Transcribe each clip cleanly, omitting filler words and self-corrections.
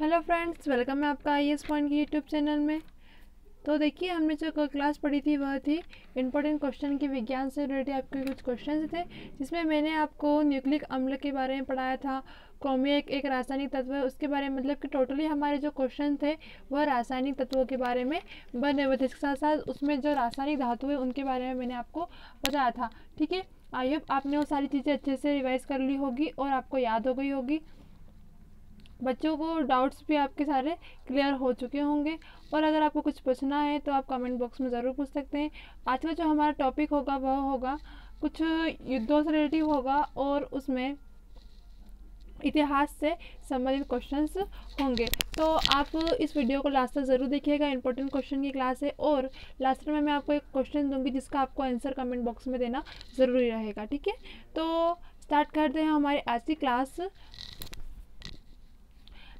Hello friends, welcome है आपका IAS point की यूट्यूब चैनल में। तो देखिए, हमने जो क्लास पढ़ी थी वह थी इंपॉर्टेंट क्वेश्चन की। विज्ञान से रिलेटेड आपके कुछ क्वेश्चन थे, जिसमें मैंने आपको न्यूक्लिक अम्ल के बारे में पढ़ाया था। क्रोमियम एक रासायनिक तत्व है, उसके बारे में, मतलब कि टोटली हमारे जो क्वेश्चन थे वह रासायनिक तत्वों के बारे में बने हुए थे। इसके साथ साथ उसमें जो रासायनिक धातु है उनके बारे में मैंने आपको बताया था। ठीक है, आई होप आपने वो सारी चीज़ें अच्छे से रिवाइज कर ली होगी और आपको याद हो गई होगी। बच्चों को डाउट्स भी आपके सारे क्लियर हो चुके होंगे। और अगर आपको कुछ पूछना है तो आप कमेंट बॉक्स में ज़रूर पूछ सकते हैं। आज का जो हमारा टॉपिक होगा वह होगा कुछ युद्धों से रिलेटिव होगा, और उसमें इतिहास से संबंधित क्वेश्चंस होंगे। तो आप इस वीडियो को लास्ट तक ज़रूर देखिएगा। इंपॉर्टेंट क्वेश्चन की क्लास है, और लास्ट में मैं आपको एक क्वेश्चन दूंगी जिसका आपको आंसर कमेंट बॉक्स में देना ज़रूरी रहेगा। ठीक है, तो स्टार्ट करते हैं हमारी आज की क्लास।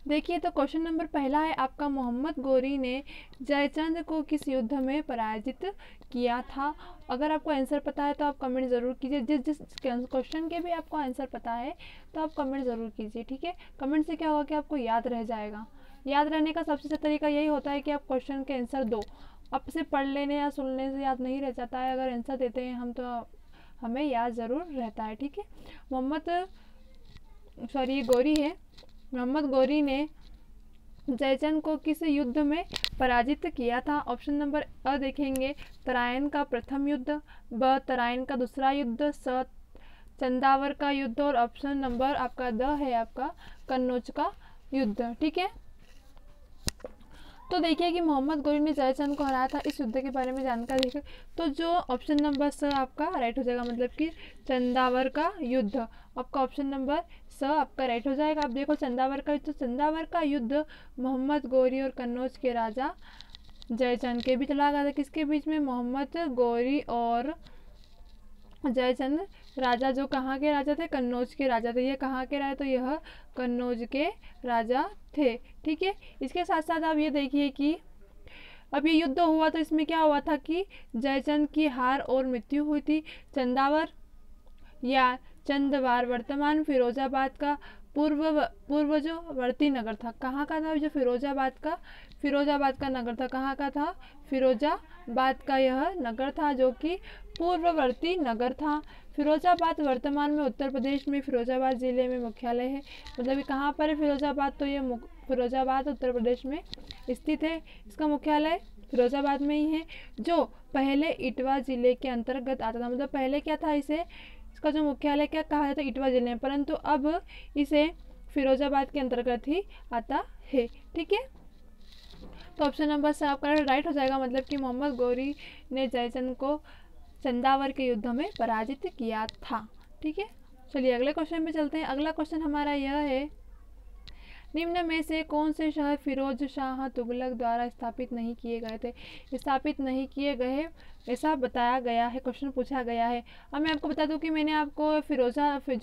देखिए, तो क्वेश्चन नंबर पहला है आपका, मोहम्मद गौरी ने जयचंद को किस युद्ध में पराजित किया था। अगर आपको आंसर पता है तो आप कमेंट ज़रूर कीजिए। जिस क्वेश्चन के भी आपको आंसर पता है तो आप कमेंट ज़रूर कीजिए। ठीक है, कमेंट से क्या होगा कि आपको याद रह जाएगा। याद रहने का सबसे अच्छा तरीका यही होता है कि आप क्वेश्चन के आंसर दो। अब से पढ़ लेने या सुनने से याद नहीं रह जाता है, अगर आंसर देते हैं हम तो हमें याद ज़रूर रहता है। ठीक है, ये गौरी है। मोहम्मद गौरी ने जयचंद को किस युद्ध में पराजित किया था। ऑप्शन नंबर अ देखेंगे, तराइन का प्रथम युद्ध, ब तराइन का दूसरा युद्ध, स चंदावर का युद्ध, और ऑप्शन नंबर आपका द है आपका कन्नौज का युद्ध। ठीक है, तो देखिए कि मोहम्मद गौरी ने जयचंद को हराया था, इस युद्ध के बारे में जानकारी देखिए। तो जो ऑप्शन नंबर स आपका राइट हो जाएगा, मतलब कि चंदावर का युद्ध। आपका ऑप्शन नंबर स आपका राइट हो जाएगा। अब देखो चंदावर का युद्ध, चंदावर का युद्ध मोहम्मद गौरी और कन्नौज के राजा जयचंद के बीच लड़ा गया था। किसके बीच में? मोहम्मद गौरी और जयचंद राजा, जो कहाँ के राजा थे? कन्नौज के राजा थे। ये कहाँ के राजा? तो यह कन्नौज के राजा थे। ठीक है, इसके साथ साथ आप ये देखिए कि अब ये युद्ध हुआ तो इसमें क्या हुआ था कि जयचंद की हार और मृत्यु हुई थी। चंदावर या चंदवार वर्तमान फिरोजाबाद का पूर्व जो वर्ती नगर था। कहाँ का था? जो फिरोजाबाद का नगर था। कहाँ का था? फिरोजाबाद का यह नगर था, जो कि पूर्ववर्ती नगर था। फिरोजाबाद वर्तमान में उत्तर प्रदेश में फिरोजाबाद जिले में मुख्यालय है। मतलब ये कहाँ पर है फिरोजाबाद? तो ये फिरोजाबाद उत्तर प्रदेश में स्थित है। इसका मुख्यालय फिरोजाबाद में ही है, जो पहले इटवा जिले के अंतर्गत आता था। मतलब पहले क्या था, इसका जो मुख्यालय क्या कहा जाता है? इटवा जिले में, परंतु अब इसे फिरोजाबाद के अंतर्गत ही आता है। ठीक है, तो ऑप्शन नंबर से आपका राइट हो जाएगा, मतलब कि मोहम्मद गौरी ने जयचंद को चंदावर के युद्ध में पराजित किया था। ठीक है, चलिए अगले क्वेश्चन पे चलते हैं। अगला क्वेश्चन हमारा यह है, निम्न में से कौन से शहर फिरोज शाह तुगलक द्वारा स्थापित नहीं किए गए थे? स्थापित नहीं किए गए ऐसा बताया गया है, क्वेश्चन पूछा गया है। अब मैं आपको बता दूं कि मैंने आपको जो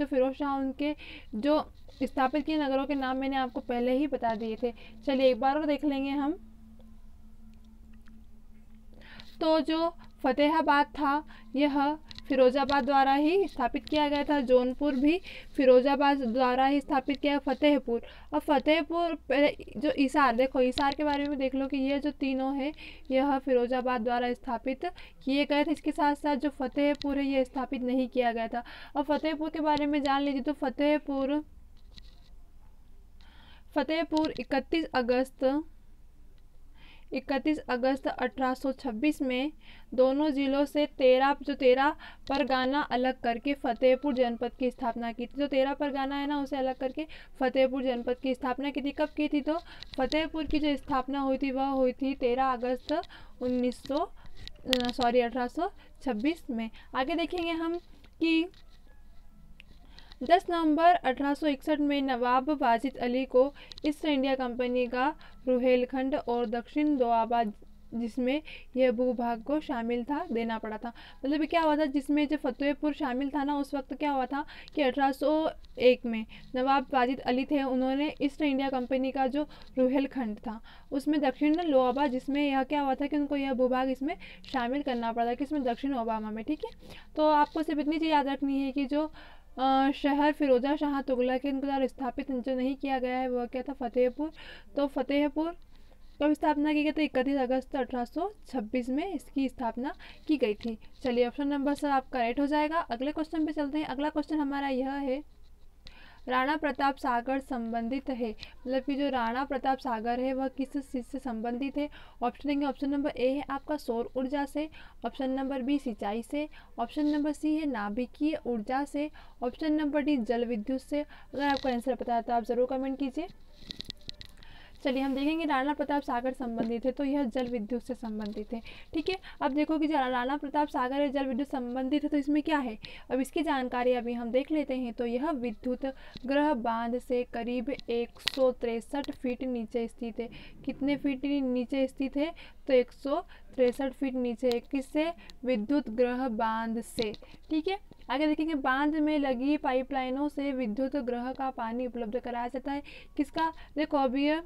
फिरोज शाह उनके जो स्थापित किए नगरों के नाम मैंने आपको पहले ही बता दिए थे। चलिए एक बार और देख लेंगे हम। तो जो फतेहाबाद था यह फिरोजाबाद द्वारा ही स्थापित किया गया था। जौनपुर भी फिरोजाबाद द्वारा ही स्थापित किया। फतेहपुर, अब फतेहपुर जो हिसार, देखो हिसार के बारे में देख लो कि ये जो तीनों है यह फिरोजाबाद द्वारा स्थापित किए गए थे। इसके साथ साथ जो फतेहपुर है ये स्थापित नहीं किया गया था। अब फतेहपुर के बारे में जान लीजिए। तो फतेहपुर 31 अगस्त 1826 में दोनों जिलों से 13 परगना अलग करके फतेहपुर जनपद की स्थापना की थी। जो 13 परगना है ना, उसे अलग करके फतेहपुर जनपद की स्थापना की थी। कब की थी? तो फतेहपुर की जो स्थापना हुई थी वह हुई थी 13 अगस्त 1826 में। आगे देखेंगे हम कि 10 नवंबर 1861 में नवाब वाजिद अली को ईस्ट इंडिया कंपनी का रुहेलखंड और दक्षिण दोआबा जिसमें यह भूभाग को शामिल था देना पड़ा था। मतलब क्या हुआ था, जिसमें जब फतेहपुर शामिल था ना, उस वक्त क्या हुआ था कि 1801 में नवाब वाजिद अली थे, उन्होंने ईस्ट इंडिया कंपनी का जो रुहेलखंड था उसमें दक्षिण लोअबा, जिसमें यह क्या हुआ था कि उनको यह भूभाग इसमें शामिल करना पड़ा था, किसमें, दक्षिण ओबामा में। ठीक है, तो आपको सिर्फ इतनी चीज़ याद रखनी है कि जो शहर फिरोजा शाह तुगलक के द्वारा स्थापित जो नहीं किया गया है वह क्या था, फतेहपुर। तो फतेहपुर कब स्थापना की गई थी, 31 अगस्त 1826 में इसकी स्थापना की गई थी। चलिए ऑप्शन नंबर सर आपका राइट हो जाएगा। अगले क्वेश्चन पे चलते हैं। अगला क्वेश्चन हमारा यह है, राणा प्रताप सागर संबंधित है, मतलब कि जो राणा प्रताप सागर है वह किस चीज से संबंधित है। ऑप्शन देंगे, ऑप्शन नंबर ए है आपका सौर ऊर्जा से, ऑप्शन नंबर बी सिंचाई से, ऑप्शन नंबर सी है नाभिकीय ऊर्जा से, ऑप्शन नंबर डी जल विद्युत से। अगर आपको आंसर पता है तो आप जरूर कमेंट कीजिए। चलिए हम देखेंगे राणा प्रताप सागर संबंधित है तो यह जल विद्युत से संबंधित है। ठीक है, अब देखो कि राणा प्रताप सागर जल विद्युत संबंधित है तो इसमें क्या है, अब इसकी जानकारी अभी हम देख लेते हैं। तो यह विद्युत ग्रह बांध से करीब 163 फीट नीचे स्थित है। कितने फीट नीचे स्थित है, तो 163 फीट नीचे। किससे, विद्युत ग्रह बांध से। ठीक है, आगे देखेंगे, बांध में लगी पाइपलाइनों से विद्युत ग्रह का पानी उपलब्ध कराया जाता है। किसका, देखो अभी यह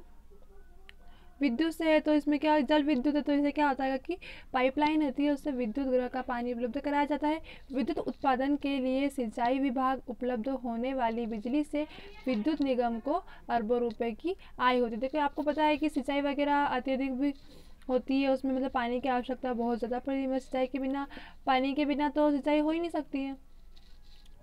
विद्युत से है तो इसमें क्या, जल विद्युत है तो इसे क्या होता है कि पाइपलाइन होती है, उससे विद्युत ग्रह का पानी उपलब्ध कराया जाता है। विद्युत उत्पादन के लिए सिंचाई विभाग उपलब्ध होने वाली बिजली से विद्युत निगम को अरबों रुपए की आय होती है। देखिए आपको पता है कि सिंचाई वगैरह अत्यधिक भी होती है, उसमें मतलब पानी की आवश्यकता बहुत ज़्यादा पड़ती है। सिंचाई के बिना, पानी के बिना तो सिंचाई हो ही नहीं सकती है,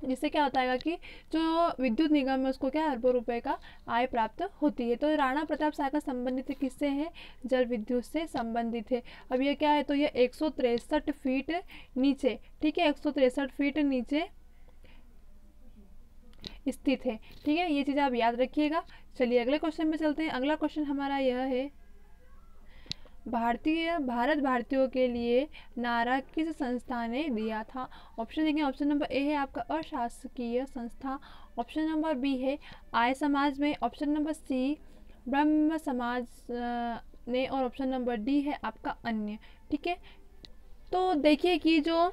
जिससे क्या होता है कि जो विद्युत निगम में उसको क्या, अरबों रुपए का आय प्राप्त होती है। तो राणा प्रताप सागर संबंधित किससे है, जल विद्युत से संबंधित है। अब ये क्या है, तो ये 163 फीट नीचे, ठीक है, 163 फीट नीचे स्थित है। ठीक है, ये चीज़ आप याद रखिएगा। चलिए अगले क्वेश्चन में चलते हैं। अगला क्वेश्चन हमारा यह है, भारत भारतीयों के लिए नारा किस संस्था ने दिया था। ऑप्शन देखें, ऑप्शन नंबर ए है आपका अशासकीय संस्था, ऑप्शन नंबर बी है आर्य समाज में, ऑप्शन नंबर सी ब्रह्म समाज ने, और ऑप्शन नंबर डी है आपका अन्य। ठीक है, तो देखिए कि जो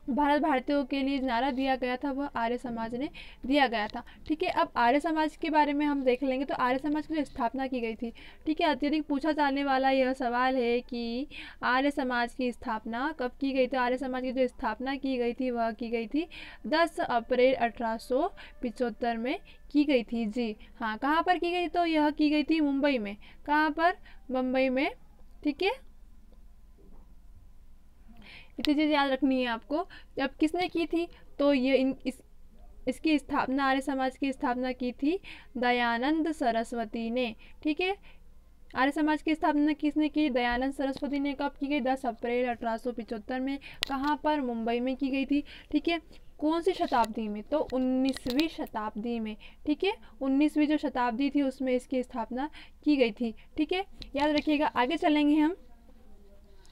भारत भारतीयों के लिए नारा दिया गया था वह आर्य समाज ने दिया गया था। ठीक है, अब आर्य समाज के बारे में हम देख लेंगे। तो आर्य समाज की जो स्थापना की गई थी, ठीक है, अत्यधिक पूछा जाने वाला यह सवाल है कि आर्य समाज की स्थापना कब की गई। तो आर्य समाज की जो स्थापना की गई थी वह की गई थी 10 अप्रैल 1875 में की गई थी। जी हाँ, कहाँ पर की गई, तो यह की गई थी मुंबई में। कहाँ पर, मुंबई में। ठीक है, इतनी चीज़ याद रखनी है आपको। जब किसने की थी, तो ये इसकी स्थापना, आर्य समाज की स्थापना की थी दयानंद सरस्वती ने। ठीक है, आर्य समाज की स्थापना किसने की, दयानंद सरस्वती ने। कब की गई, 10 अप्रैल 1875 में। कहाँ पर, मुंबई में की गई थी। ठीक है, कौन सी शताब्दी में, तो 19वीं शताब्दी में। ठीक है, 19वीं जो शताब्दी थी उसमें इसकी स्थापना की गई थी। ठीक है, याद रखिएगा। आगे चलेंगे हम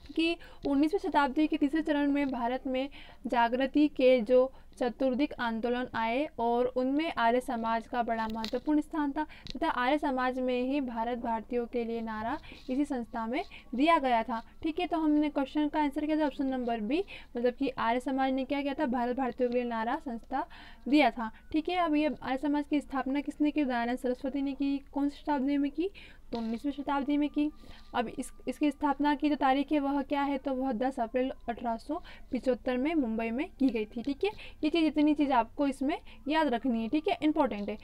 कि 19वीं शताब्दी के तीसरे चरण में भारत में जागृति के जो चतुर्दिक आंदोलन आए और उनमें आर्य समाज का बड़ा महत्वपूर्ण स्थान था तथा आर्य समाज में ही भारत भारतीयों के लिए नारा इसी संस्था में दिया गया था। ठीक है, तो हमने क्वेश्चन का आंसर किया था ऑप्शन नंबर बी, मतलब कि आर्य समाज ने क्या किया था, भारत भारतीयों के लिए नारा संस्था दिया था। ठीक है, अब ये आर्य समाज की स्थापना किसने की, दयानंद सरस्वती ने की। कौन सी शताब्दी में की, तो 19वीं शताब्दी में की। अब इसकी स्थापना की जो तारीख है वह क्या है, तो वह 10 अप्रैल 1875 में मुंबई में की गई थी। ठीक है, ये चीज़, इतनी चीज़ आपको इसमें याद रखनी है। ठीक है, इंपॉर्टेंट है।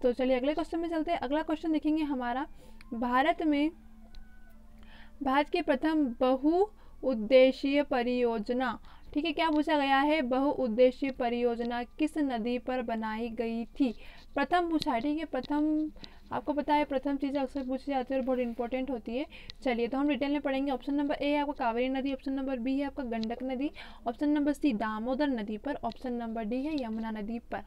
तो चलिए अगले क्वेश्चन में चलते हैं। अगला क्वेश्चन देखेंगे हमारा, भारत की प्रथम बहुउद्देशीय परियोजना। ठीक है, क्या पूछा गया है, बहुउद्देशीय परियोजना किस नदी पर बनाई गई थी। प्रथम पूछा है। ठीक है, प्रथम आपको पता है प्रथम चीज़ें अक्सर पूछी जाती है और बहुत इंपॉर्टेंट होती है। चलिए तो हम डिटेल में पढ़ेंगे। ऑप्शन नंबर ए है आपका कावेरी नदी, ऑप्शन नंबर बी है आपका गंडक नदी, ऑप्शन नंबर सी दामोदर नदी पर, ऑप्शन नंबर डी है यमुना नदी पर।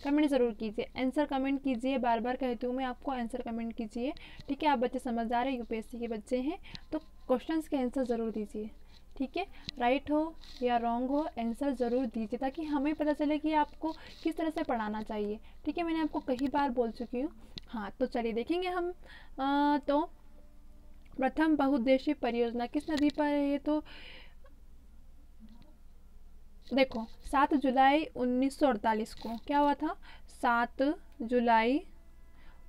कमेंट ज़रूर कीजिए, आंसर कमेंट कीजिए, बार बार कहती हूँ मैं आपको, आंसर कमेंट कीजिए। ठीक है, आप बच्चे समझदार है, यूपीएससी के बच्चे हैं तो क्वेश्चंस के आंसर ज़रूर दीजिए। ठीक है, राइट हो या रॉन्ग हो आंसर ज़रूर दीजिए ताकि हमें पता चले कि आपको किस तरह से पढ़ाना चाहिए। ठीक है, मैंने आपको कई बार बोल चुकी हूँ। हाँ, तो चलिए देखेंगे हम तो प्रथम बहुउद्देशीय परियोजना किस नदी पर है? तो देखो 7 जुलाई 1948 को क्या हुआ था? 7 जुलाई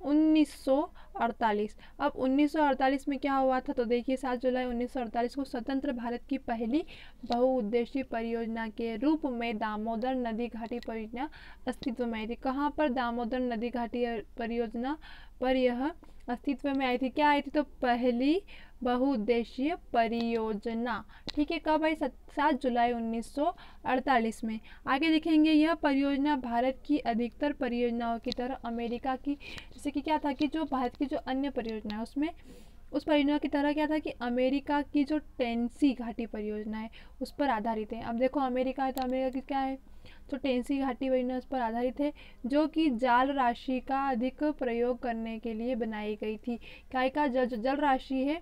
1948। अब 1948 में क्या हुआ था? तो देखिए 7 जुलाई 1948 को स्वतंत्र भारत की पहली बहुउद्देशीय परियोजना के रूप में दामोदर नदी घाटी परियोजना अस्तित्व में आई थी। कहाँ पर? दामोदर नदी घाटी परियोजना पर यह अस्तित्व में आई थी। क्या आई थी? तो पहली बहुउद्देशीय परियोजना। ठीक है, कब आई? 7 जुलाई 1948 में। आगे देखेंगे, यह परियोजना भारत की अधिकतर परियोजनाओं की तरह अमेरिका की, जैसे कि क्या था कि जो भारत की जो अन्य परियोजना है उसमें उस परियोजना की तरह क्या था कि अमेरिका की जो टेनेसी घाटी परियोजना है उस पर आधारित है। अब देखो अमेरिका है तो अमेरिका की क्या है? तो टेनेसी घाटी परियोजना उस पर आधारित है, जो कि जाल राशि का अधिक प्रयोग करने के लिए बनाई गई थी। क्या का जल राशि है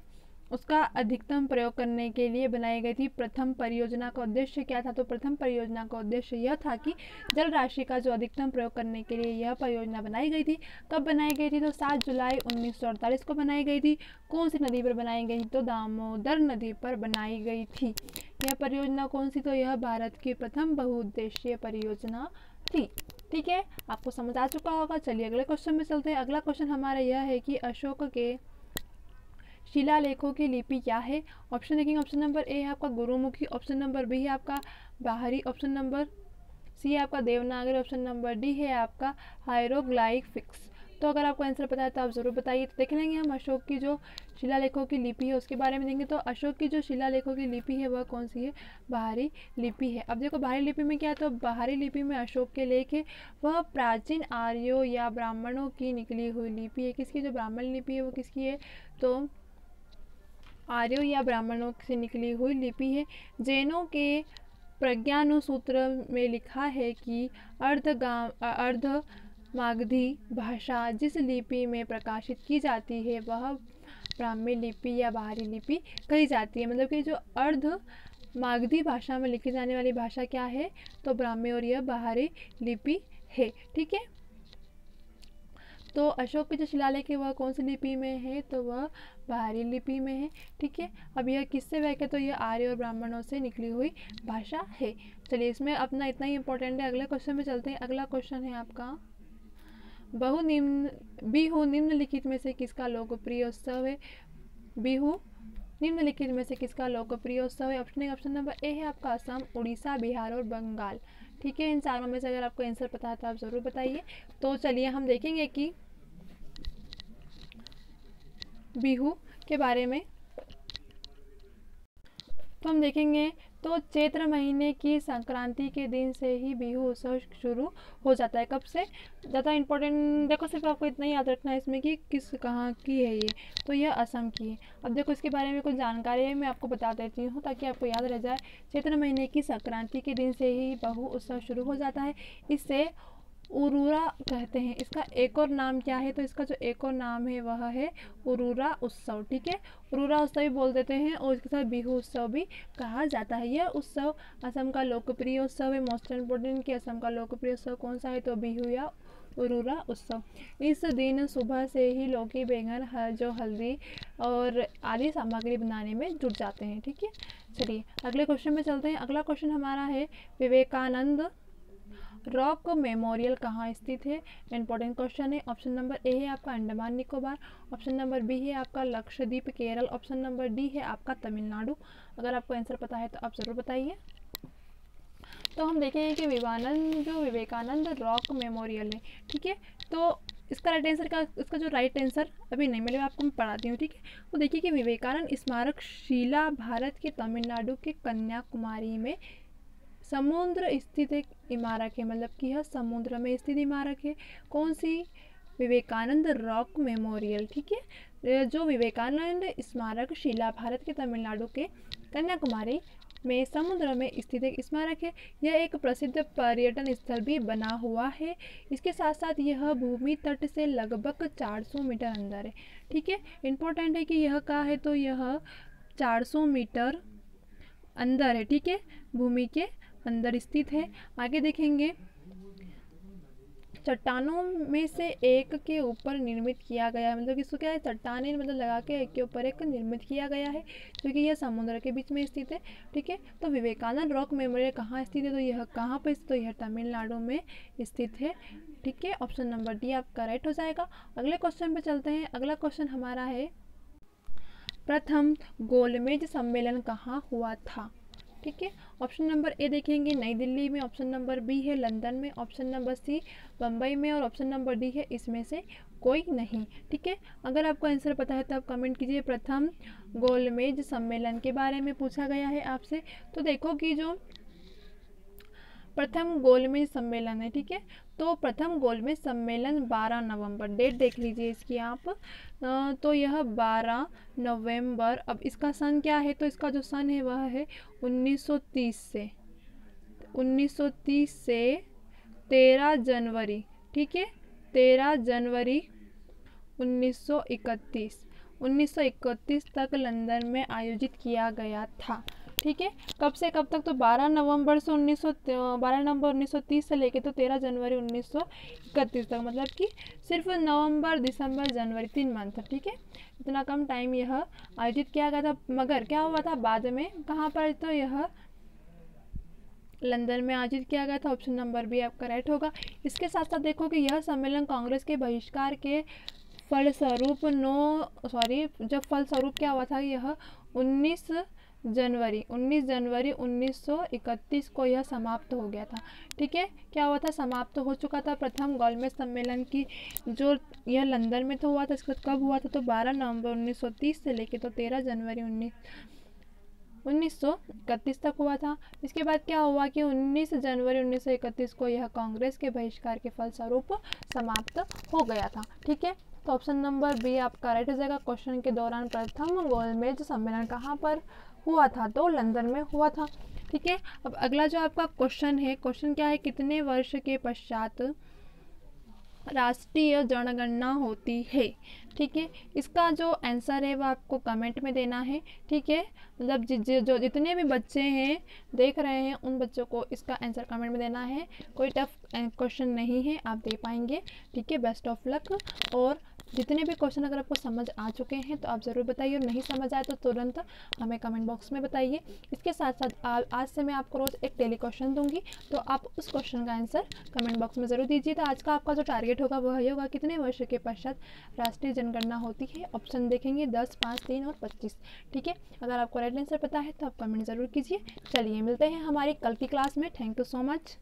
उसका अधिकतम प्रयोग करने के लिए बनाई गई थी। प्रथम परियोजना का उद्देश्य क्या था? तो प्रथम परियोजना का उद्देश्य यह था कि जल राशि का जो अधिकतम प्रयोग करने के लिए यह परियोजना बनाई गई थी। कब बनाई गई थी? तो 7 जुलाई 1948 को बनाई गई थी। कौन सी नदी पर बनाई गई? तो दामोदर नदी पर बनाई गई थी। यह परियोजना कौन सी? तो यह भारत की प्रथम बहुउद्देशीय परियोजना थी। ठीक है, आपको समझ आ चुका होगा। चलिए अगले क्वेश्चन में चलते हैं। अगला क्वेश्चन हमारा यह है कि अशोक के शिलालेखों की लिपि क्या है? ऑप्शन देखेंगे, ऑप्शन नंबर ए है आपका गुरुमुखी, ऑप्शन नंबर बी है आपका बाहरी, ऑप्शन नंबर सी है आपका देवनागरी, ऑप्शन नंबर डी है आपका हायरोग्लाइफिक्स। तो अगर आपको आंसर पता है तो आप ज़रूर बताइए। तो देख लेंगे हम अशोक की जो शिलालेखों की लिपि है उसके बारे में देंगे। तो अशोक की जो शिलालेखों की लिपि है वह कौन सी है? बाहरी लिपि है। अब देखो बाहरी लिपि में क्या है? तो बाहरी लिपि में अशोक के लेख है वह प्राचीन आर्यों या ब्राह्मणों की निकली हुई लिपि है। किसकी? जो ब्राह्मण लिपि है वो किसकी है? तो आर्यों या ब्राह्मणों से निकली हुई लिपि है। जैनों के प्रज्ञानुसूत्र में लिखा है कि अर्ध मागधी भाषा जिस लिपि में प्रकाशित की जाती है वह ब्राह्मी लिपि या बाहरी लिपि कही जाती है। मतलब कि जो अर्ध मागधी भाषा में लिखी जाने वाली भाषा क्या है? तो ब्राह्मी और यह बाहरी लिपि है। ठीक है, तो अशोक के जो शिलालेख है वह कौन सी लिपि में है? तो वह बाहरी लिपि में है। ठीक है, अब यह किससे व्याख्या है? तो यह आर्य और ब्राह्मणों से निकली हुई भाषा है। चलिए इसमें अपना इतना ही इंपॉर्टेंट है। अगले क्वेश्चन में चलते हैं। अगला क्वेश्चन है आपका बिहू निम्नलिखित में से किसका लोकप्रिय उत्सव है? बिहू निम्नलिखित में से किसका लोकप्रिय उत्सव है? ऑप्शन नंबर ए है आपका असम, उड़ीसा, बिहार और बंगाल। ठीक है, इन चारों में से अगर आपको आंसर पता है तो आप ज़रूर बताइए। तो चलिए हम देखेंगे कि बिहू के बारे में। तो हम देखेंगे तो चैत्र महीने की संक्रांति के दिन से ही बिहू उत्सव शुरू हो जाता है। कब से? ज़्यादा इंपॉर्टेंट देखो, सिर्फ आपको इतना ही याद रखना है इसमें कि किस कहाँ की है ये। तो यह असम की है। अब देखो इसके बारे में कुछ जानकारी मैं आपको बता देती हूँ ताकि आपको याद रह जाए। चैत्र महीने की संक्रांति के दिन से ही बिहू उत्सव शुरू हो जाता है। इसे उरूरा कहते हैं। इसका एक और नाम क्या है? तो इसका जो एक और नाम है वह है उरूरा उत्सव। ठीक है, उरूरा उत्सव भी बोल देते हैं और इसके साथ बिहू उत्सव भी कहा जाता है। यह उत्सव असम का लोकप्रिय उत्सव है। मोस्ट इम्पोर्टेंट कि असम का लोकप्रिय उत्सव कौन सा है? तो बिहू या उरूरा उत्सव। इस दिन सुबह से ही लौकी, बैंगन, जो हल्दी और आदि सामग्री बनाने में जुट जाते हैं। ठीक है, चलिए अगले क्वेश्चन में चलते हैं। अगला क्वेश्चन हमारा है विवेकानंद रॉक मेमोरियल कहाँ स्थित है? इंपॉर्टेंट क्वेश्चन है। ऑप्शन नंबर ए है आपका Andaman Nicobar, option number B है आपका Lakshadweep Kerala, option number D है आपका तमिलनाडु। अगर आपको आंसर पता है तो आप ज़रूर बताइए। तो हम देखेंगे कि विवेकानंद रॉक मेमोरियल है। ठीक है, तो इसका जो राइट आंसर अभी नहीं मिले आपको मैं पढ़ाती हूँ। ठीक है, तो देखिए कि विवेकानंद स्मारक शिला भारत के तमिलनाडु के कन्याकुमारी में समुद्र स्थित एक इमारत है। मतलब कि यह समुद्र में स्थित इमारत है। कौन सी? Vivekananda rock memorial. ठीक है, जो विवेकानंद स्मारक शिला भारत के तमिलनाडु के कन्याकुमारी में समुद्र में स्थित एक स्मारक है। यह एक प्रसिद्ध पर्यटन स्थल भी बना हुआ है। इसके साथ साथ यह भूमि तट से लगभग 400 मीटर अंदर है। ठीक है, इम्पोर्टेंट है कि यह कहाँ है? तो यह 400 मीटर अंदर है। ठीक है, भूमि के अंदर स्थित है। आगे देखेंगे चट्टानों में से एक के ऊपर निर्मित किया गया है। मतलब इसको क्या है, चट्टानें मतलब लगा के एक के ऊपर एक निर्मित किया गया है, क्योंकि यह समुद्र के बीच में स्थित है। ठीक है, तो विवेकानंद रॉक मेमोरियल कहाँ स्थित है, तो यह कहाँ पर स्थित, तो यह तमिलनाडु में स्थित है। ठीक है, ऑप्शन नंबर डी आपका राइट हो जाएगा। अगले क्वेश्चन पे चलते हैं। अगला क्वेश्चन हमारा है, प्रथम गोलमेज सम्मेलन कहाँ हुआ था। ठीक है, ऑप्शन नंबर ए देखेंगे नई दिल्ली में, ऑप्शन नंबर बी है लंदन में, ऑप्शन नंबर सी बम्बई में और ऑप्शन नंबर डी है इसमें से कोई नहीं। ठीक है, अगर आपको आंसर पता है तो आप कमेंट कीजिए। प्रथम गोलमेज सम्मेलन के बारे में पूछा गया है आपसे, तो देखो कि जो प्रथम गोलमेज सम्मेलन है, ठीक है, तो प्रथम गोलमेज सम्मेलन 12 नवंबर, डेट देख लीजिए इसकी आप, तो यह 12 नवंबर, अब इसका सन क्या है, तो इसका जो सन है वह है 1930 से 13 जनवरी, ठीक है, 13 जनवरी 1931 तक लंदन में आयोजित किया गया था। ठीक है, कब से कब तक, तो 12 नवंबर 1930 से लेके तो 13 जनवरी 1931 तक, मतलब कि सिर्फ नवंबर दिसंबर जनवरी 3 मंथ। ठीक है, इतना कम टाइम यह आयोजित किया गया था। मगर क्या हुआ था बाद में, कहाँ पर, तो यह लंदन में आयोजित किया गया था। ऑप्शन नंबर बी आपका राइट होगा। इसके साथ साथ देखो कि यह सम्मेलन कांग्रेस के बहिष्कार के फलस्वरूप जब फलस्वरूप क्या हुआ था, यह 19 जनवरी 1931 को यह समाप्त हो गया था। ठीक है, क्या हुआ था, समाप्त हो चुका था। प्रथम गोलमेज सम्मेलन की जो यह लंदन में तो हुआ था, इसका कब हुआ था, तो 12 नवंबर 1930 से लेके तो 13 जनवरी 1931 तक हुआ था। इसके बाद क्या हुआ कि 19 जनवरी 1931 को यह कांग्रेस के बहिष्कार के फलस्वरूप समाप्त हो गया था। ठीक है, तो ऑप्शन नंबर बी आपका राइट हो जाएगा। क्वेश्चन के दौरान प्रथम गोलमेज सम्मेलन कहाँ पर हुआ था, तो लंदन में हुआ था। ठीक है, अब अगला जो आपका क्वेश्चन है, क्वेश्चन क्या है, कितने वर्ष के पश्चात राष्ट्रीय जनगणना होती है। ठीक है, इसका जो आंसर है वो आपको कमेंट में देना है। ठीक है, मतलब जो जितने भी बच्चे हैं देख रहे हैं उन बच्चों को इसका आंसर कमेंट में देना है। कोई टफ क्वेश्चन नहीं है, आप दे पाएंगे। ठीक है, बेस्ट ऑफ लक। और जितने भी क्वेश्चन अगर आपको समझ आ चुके हैं तो आप ज़रूर बताइए, और नहीं समझ आए तो तुरंत हमें कमेंट बॉक्स में बताइए। इसके साथ साथ आज से मैं आपको रोज़ एक डेली क्वेश्चन दूंगी, तो आप उस क्वेश्चन का आंसर कमेंट बॉक्स में ज़रूर दीजिए। तो आज का आपका जो टारगेट होगा वह ये होगा, कितने वर्ष के पश्चात राष्ट्रीय जनगणना होती है। ऑप्शन देखेंगे 10, 5, 3 और 25। ठीक है, अगर आपको राइट आंसर पता है तो आप कमेंट ज़रूर कीजिए। चलिए मिलते हैं हमारी कल की क्लास में। Thank you so much.